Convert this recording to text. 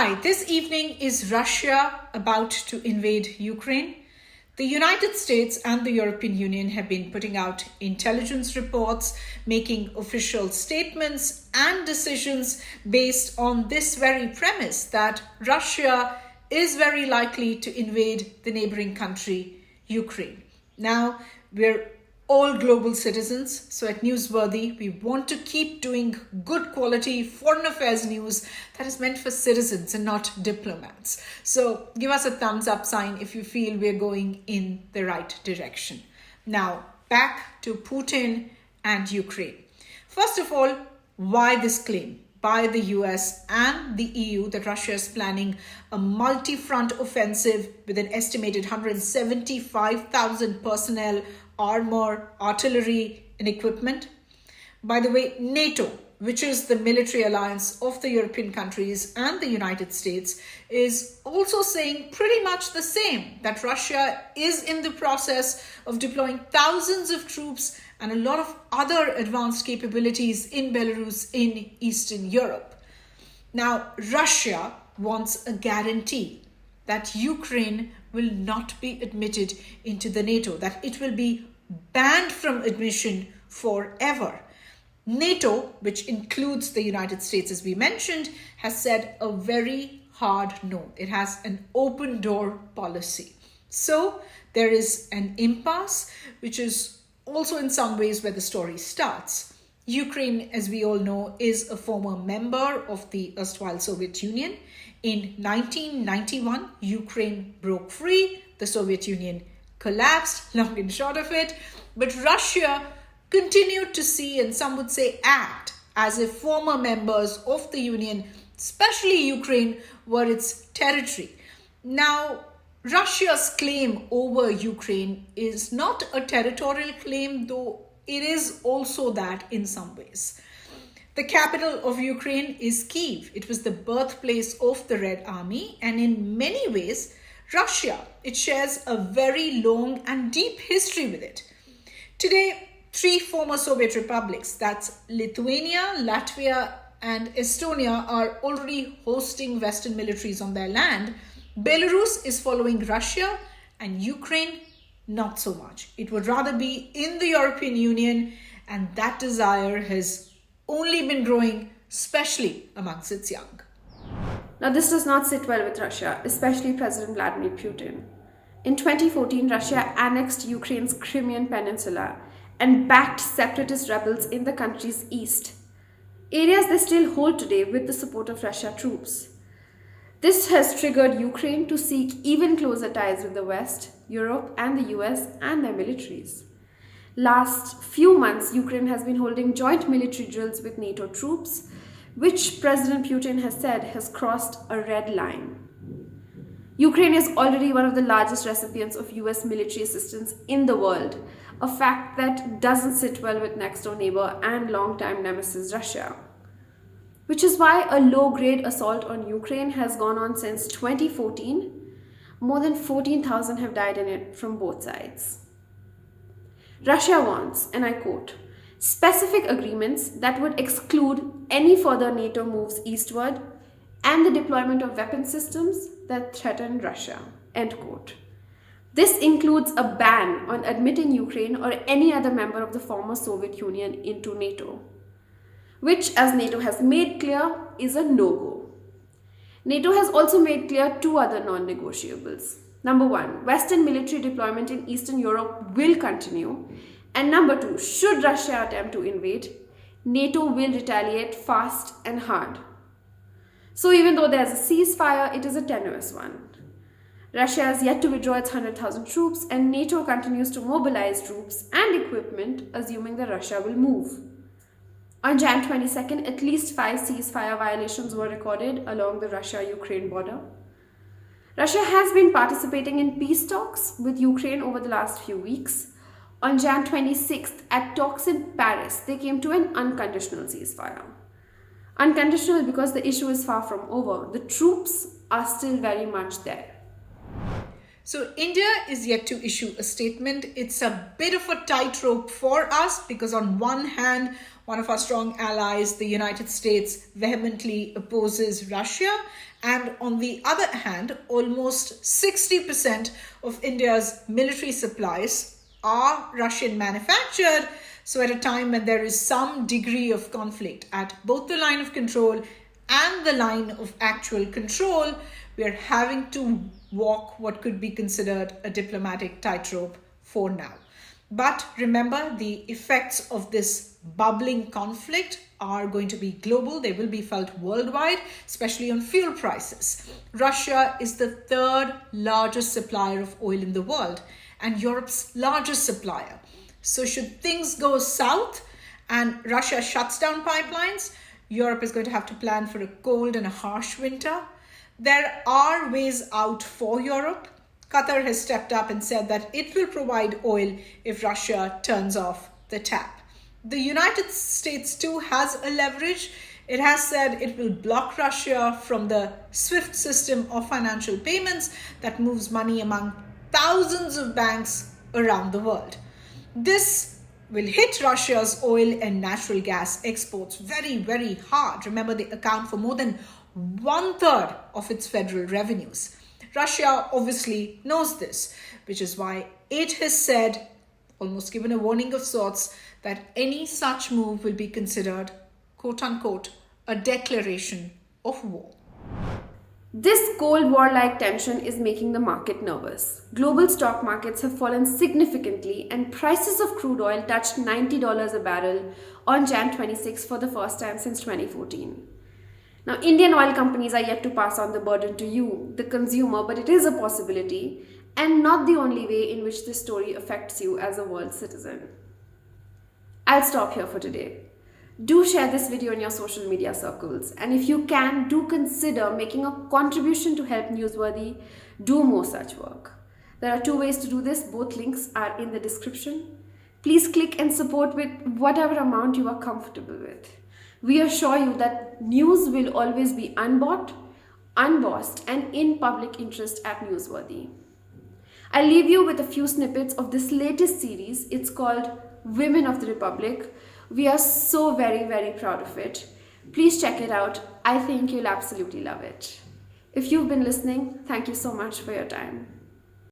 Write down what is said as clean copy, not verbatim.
Hi, this evening is Russia about to invade Ukraine? The United States and the European Union have been putting out intelligence reports, making official statements and decisions based on this very premise that Russia is very likely to invade the neighboring country, Ukraine. Now, we're all global citizens, so at Newsworthy, we want to keep doing good quality foreign affairs news that is meant for citizens and not diplomats. So give us a thumbs up sign if you feel we're going in the right direction. Now, back to Putin and Ukraine. First of all, why this claim by the US and the EU that Russia is planning a multi-front offensive with an estimated 175,000 personnel, armor, artillery, and equipment? By the way, NATO, which is the military alliance of the European countries and the United States, is also saying pretty much the same, that Russia is in the process of deploying thousands of troops and a lot of other advanced capabilities in Belarus in Eastern Europe. Now, Russia wants a guarantee that Ukraine will not be admitted into the NATO, that it will be banned from admission forever. NATO, which includes the United States, as we mentioned, has said a very hard no. It has an open door policy. So there is an impasse, which is also in some ways where the story starts. Ukraine, as we all know, is a former member of the erstwhile Soviet Union. In 1991, Ukraine broke free. The Soviet Union collapsed, long and short of it. But Russia continued to see, and some would say act, as if former members of the Union, especially Ukraine, were its territory. Now, Russia's claim over Ukraine is not a territorial claim, though it is also that in some ways. The capital of Ukraine is Kyiv. It was the birthplace of the Red Army, and in many ways, Russia, it shares a very long and deep history with it. Today, 3 former Soviet republics, that's Lithuania, Latvia, and Estonia, are already hosting Western militaries on their land. Belarus is following Russia, and Ukraine, not so much. It would rather be in the European Union, and that desire has only been growing, especially amongst its young. Now, this does not sit well with Russia, especially President Vladimir Putin. In 2014, Russia annexed Ukraine's Crimean Peninsula and backed separatist rebels in the country's east, areas they still hold today with the support of Russian troops. This has triggered Ukraine to seek even closer ties with the West, Europe, and the US and their militaries. Last few months, Ukraine has been holding joint military drills with NATO troops, which President Putin has said has crossed a red line. Ukraine is already one of the largest recipients of US military assistance in the world, a fact that doesn't sit well with next-door neighbor and longtime nemesis Russia. Which is why a low-grade assault on Ukraine has gone on since 2014. More than 14,000 have died in it from both sides. Russia wants, and I quote, specific agreements that would exclude any further NATO moves eastward and the deployment of weapon systems that threaten Russia, end quote. This includes a ban on admitting Ukraine or any other member of the former Soviet Union into NATO, which, as NATO has made clear, is a no-go. NATO has also made clear 2 other non-negotiables. Number 1, Western military deployment in Eastern Europe will continue. And number 2, should Russia attempt to invade, NATO will retaliate fast and hard. So even though there's a ceasefire, it is a tenuous one. Russia has yet to withdraw its 100,000 troops, and NATO continues to mobilize troops and equipment, assuming that Russia will move. On Jan 22nd, at least 5 ceasefire violations were recorded along the Russia-Ukraine border. Russia has been participating in peace talks with Ukraine over the last few weeks. On Jan 26th, at talks in Paris, they came to an unconditional ceasefire. Unconditional because the issue is far from over. The troops are still very much there. So India is yet to issue a statement. It's a bit of a tightrope for us because on one hand, one of our strong allies, the United States, vehemently opposes Russia. And on the other hand, almost 60% of India's military supplies are Russian manufactured. So at a time when there is some degree of conflict at both the line of control and the line of actual control, we are having to walk what could be considered a diplomatic tightrope for now. But remember, the effects of this bubbling conflict are going to be global. They will be felt worldwide, especially on fuel prices. Russia is the third largest supplier of oil in the world and Europe's largest supplier. So should things go south and Russia shuts down pipelines, Europe is going to have to plan for a cold and a harsh winter. There are ways out for Europe. Qatar has stepped up and said that it will provide oil if Russia turns off the tap. The United States too has a leverage. It has said it will block Russia from the SWIFT system of financial payments that moves money among thousands of banks around the world. This will hit Russia's oil and natural gas exports very, very hard. Remember, they account for more than 1/3 of its federal revenues. Russia obviously knows this, which is why it has said, almost given a warning of sorts, that any such move will be considered, quote unquote, a declaration of war. This Cold War-like tension is making the market nervous. Global stock markets have fallen significantly and prices of crude oil touched $90 a barrel on Jan 26 for the first time since 2014. Now, Indian oil companies are yet to pass on the burden to you, the consumer, but it is a possibility and not the only way in which this story affects you as a world citizen. I'll stop here for today. Do share this video in your social media circles, and if you can, do consider making a contribution to help Newsworthy do more such work. There are 2 ways to do this. Both links are in the description. Please click and support with whatever amount you are comfortable with. We assure you that news will always be unbought, unbossed, and in public interest at Newsworthy. I'll leave you with a few snippets of this latest series. It's called Women of the Republic. We are so very, very proud of it. Please check it out. I think you'll absolutely love it. If you've been listening, thank you so much for your time.